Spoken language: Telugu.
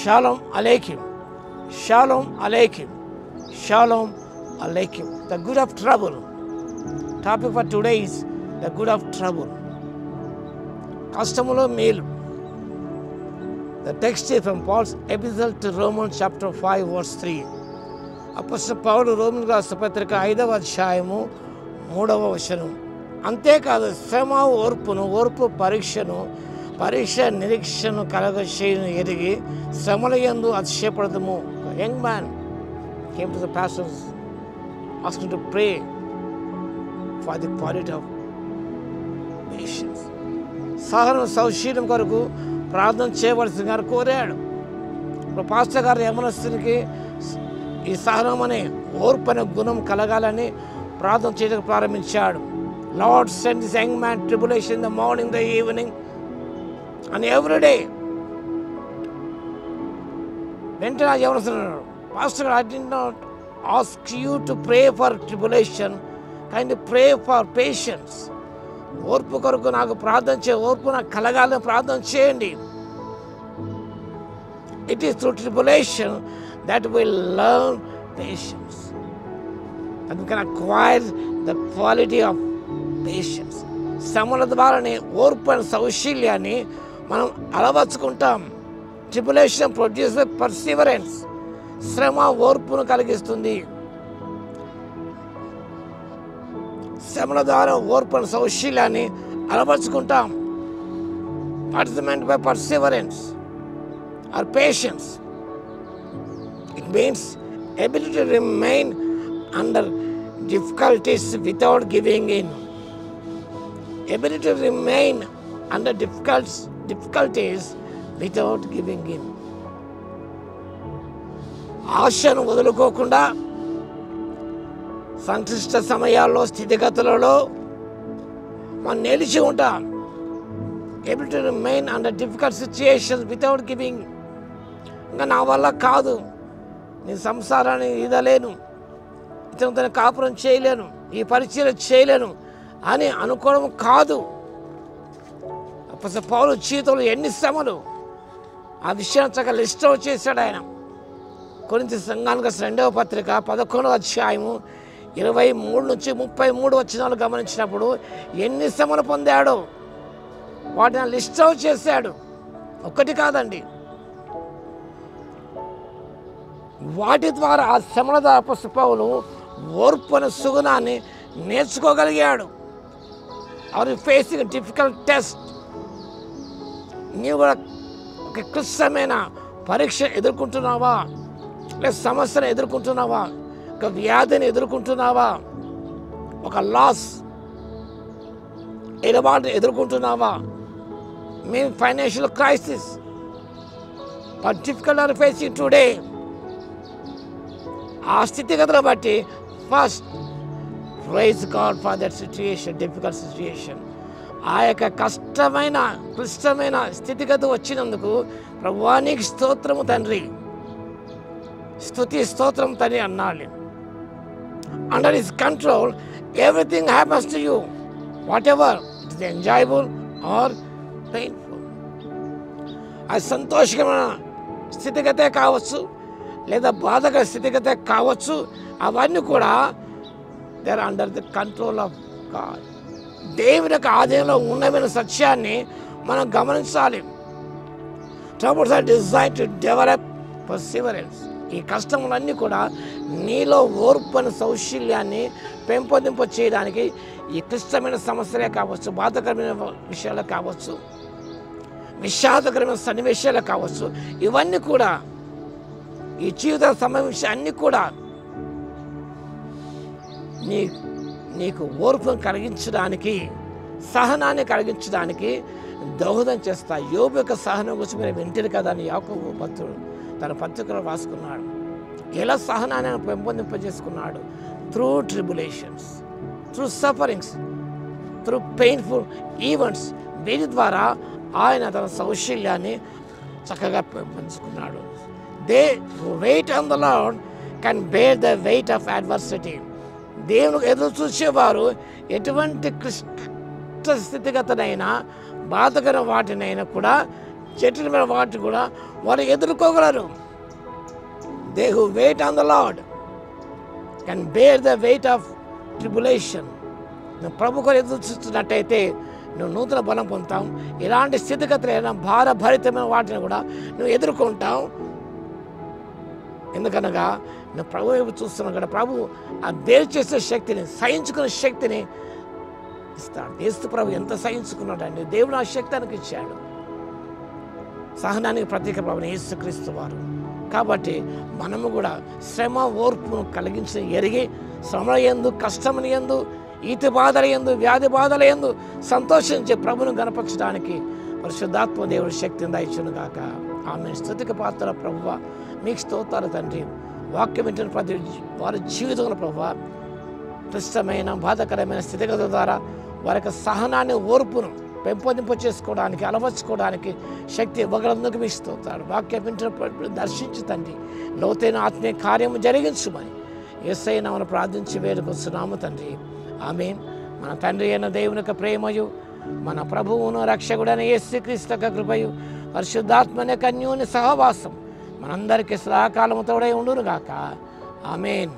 Shalom Aleichem. Shalom Aleichem. Shalom Aleichem. The good of trouble. Topic for today is the good of trouble. Customolo meal. The text is from Paul's epistle to Romans chapter 5 verse 3. అపోస్తలుడైన పౌలు రోమన్ రాసిన పత్రిక 5వ అధ్యాయము 3వ వచనం. అంతేకాదు శ్రమ ఓర్పును, ఓర్పు పరీక్షను, పరీక్ష నిరీక్షను కలగచేయును ఎరిగి శ్రమల యందు అతిశయపడదుము. Young man came to the pastors asking to pray for the quality of patience. సహనం సౌశీలం కొరకు ప్రార్థన చేయవలసిందిగా కోరాడు. ఇప్పుడు పాస్టర్ గారు యమనస్తునికి ఈ సహనం అనే ఓర్పు అనే గుణం కలగాలని ప్రార్థన చేయడం ప్రారంభించాడు. Lord, send this young man tribulation in the morning, the evening, and every day. వెంటనే యమనస్తుడు, పాస్టర్ గారు, I did not ask you to pray for tribulation, kind of pray for patience. ఓర్పు కొరకు నాకు ప్రార్థన చేయ, ఓర్పు నాకు కలగాలని ప్రార్థన చేయండి. It is through tribulation that we learn patience, and we can acquire the quality of patience. శ్రమల ద్వారానే ఓర్పు అనే సౌశీల్యాన్ని మనం అలవర్చుకుంటాం. Tribulation produce Perseverance. శ్రమ ఓర్పును కలిగిస్తుంది. శ్రమల ద్వారా ఓర్పు అనే సౌశీల్యాన్ని అలవర్చుకుంటాం. What is meant by perseverance or patience? It means ability to remain under difficulties without giving in. Ability to remain under difficulties without giving in. ఆశను వదులుకోకుండా సంక్లిష్ట సమయాల్లో, స్థితిగతులలో మనం నిలిచి ఉంటాం. Able to remain under difficult situations without giving. ఇంకా నా వల్ల కాదు, నేను సంసారాన్ని ఈదలేను, ఇతనితో కాపురం చేయలేను, ఈ పరిచయం చేయలేను అని అనుకోవడం కాదు. అప్పుడు పౌలు జీవితంలో ఎన్ని శ్రమలు, ఆ విషయాన్ని చక్కగా లిస్ట్ అవుట్ చేశాడు ఆయన. కొరింథీ సంఘానికి 2వ పత్రిక 11వ అధ్యాయము 23 నుంచి 33 వచనాలు గమనించినప్పుడు ఎన్ని శ్రమలు పొందాడో వాటిని లిస్ట్ అవుట్ చేశాడు. ఒక్కటి కాదండి. వాటి ద్వారా ఆ శ్రమల ద్వారా అపొస్తలుడైన పౌలు ఓర్పు అనే సుగుణాన్ని నేర్చుకోగలిగాడు. Are you facing difficult test? నీవు కూడా ఒక క్లిష్టమైన పరీక్ష ఎదుర్కొంటున్నావా? లేదా సమస్యను ఎదుర్కొంటున్నావా? ఒక వ్యాధిని ఎదుర్కొంటున్నావా? ఒక లాస్ ఎడబాటు ఎదుర్కొంటున్నావా? Mean financial crisis but difficult are facing today. ఆ స్థితిగతులను బట్టి first praise God for that situation, difficult situation. ఆ యొక్క కష్టమైన, క్లిష్టమైన స్థితిగతి వచ్చినందుకు ప్రభువా నీకు స్తోత్రము తండ్రి, స్తుతి స్తోత్రం తండ్రి అన్నాడు. Under his control everything happens to you, whatever it is enjoyable or painful. అది సంతోషకరమైన స్థితిగతే కావచ్చు, లేదా బాధకర స్థితిగతే కావచ్చు, అవన్నీ కూడా they are under the control of God. దేవుని యొక్క ఆధీనంలో ఉన్నమైన సత్యాన్ని మనం గమనించాలి. Troubles are designed to develop perseverance. ఈ కష్టములన్నీ కూడా నీలో ఓర్పు అనే సౌశీల్యాన్ని పెంపొందింప చేయడానికి, ఈ క్లిష్టమైన సమస్యలే కావచ్చు, బాధకరమైన విషయాలే కావచ్చు, విషాదకరమైన సన్నివేశాలే కావచ్చు, ఇవన్నీ కూడా ఈ జీవిత సమస్య అన్నీ కూడా నీకు ఓర్పును కలిగించడానికి, సహనాన్ని కలిగించడానికి దోహదం చేస్తాయి. యోబు యొక్క సహనం గురించి మీరు వింటారు కదా అని యాకోబు భక్తుడు తన పత్రికలో రాసుకున్నాడు. ఎలా సహనాన్ని ఆయన పెంపొందింపజేసుకున్నాడు? Through tribulations, through sufferings, through painful events. వీటి ద్వారా ఆయన తన సౌశీల్యాన్ని చక్కగా పెంచుకున్నాడు. They who wait on the Lord can bear the weight of adversity. దేవునికి ఎదురు చూసేవారు ఎటువంటి క్లిష్ట స్థితిగతనైనా, బాధకర వాటినైనా కూడా జటిలమైన వాటిని కూడా వారు ఎదుర్కోగలరు. They who wait on the Lord can bear the weight of tribulation. నువ్వు ప్రభు కొరకు ఎదురు చూస్తున్నట్టయితే నువ్వు నూతన బలం పొందుతావు. ఇలాంటి స్థితిగతులైన భారభరితమైన వాటిని కూడా నువ్వు ఎదుర్కొంటావు. ఎందుకనగా నువ్వు ప్రభు వైపు చూస్తున్నావు కదా, ప్రభు ఆ బేర్ చేసే శక్తిని, సహించుకునే శక్తిని ఇస్తాడు. యేసు ప్రభు ఎంత సహించుకున్నాడండి, దేవుడు ఆ శక్తి ఆయనకు ఇచ్చాడు. సహనానికి ప్రతీక ప్రభుని యేసుక్రీస్తు వారు. కాబట్టి మనము కూడా శ్రమ ఓర్పును కలిగించి ఎరిగి, శ్రమల యందు, కష్టముని యందు, ఈతి బాధల యందు, వ్యాధి బాధల యందు సంతోషించే ప్రభును గణపరచడానికి పరిశుద్ధాత్మ దేవుడి శక్తిని దయచును గాక. ఆమె స్తుతికి పాత్ర ప్రభువ, మీకు స్తోత్రాలు తండ్రి. వాక్యం వింటున్న ప్రతి వారి జీవితంలో ప్రభువ క్లిష్టమైన బాధకరమైన స్థితిగతుల ద్వారా వారి యొక్క సహనాన్ని, ఓర్పును పెంపొందింపు చేసుకోవడానికి, అలవర్చుకోవడానికి శక్తి ఇవ్వగలందుకు మీకు స్తోత్రాలు. వాక్యం వింటున్న దర్శించు తండ్రి, లోతైన ఆత్మీయ కార్యము జరిగించుమని యేసయ్య నామమున ప్రార్థించి వేడుకొస్తున్నాము తండ్రి. ఆమేన్. మన తండ్రి అయిన దేవుని యొక్క ప్రేమయు, మన ప్రభువును రక్షకుడైన యేసుక్రీస్తు యొక్క కృపయు, పరిశుద్ధాత్మ యొక్క అన్యోన్య సహవాసం మనందరికీ సదాకాలము తోడై ఉండును గాక. ఆమేన్.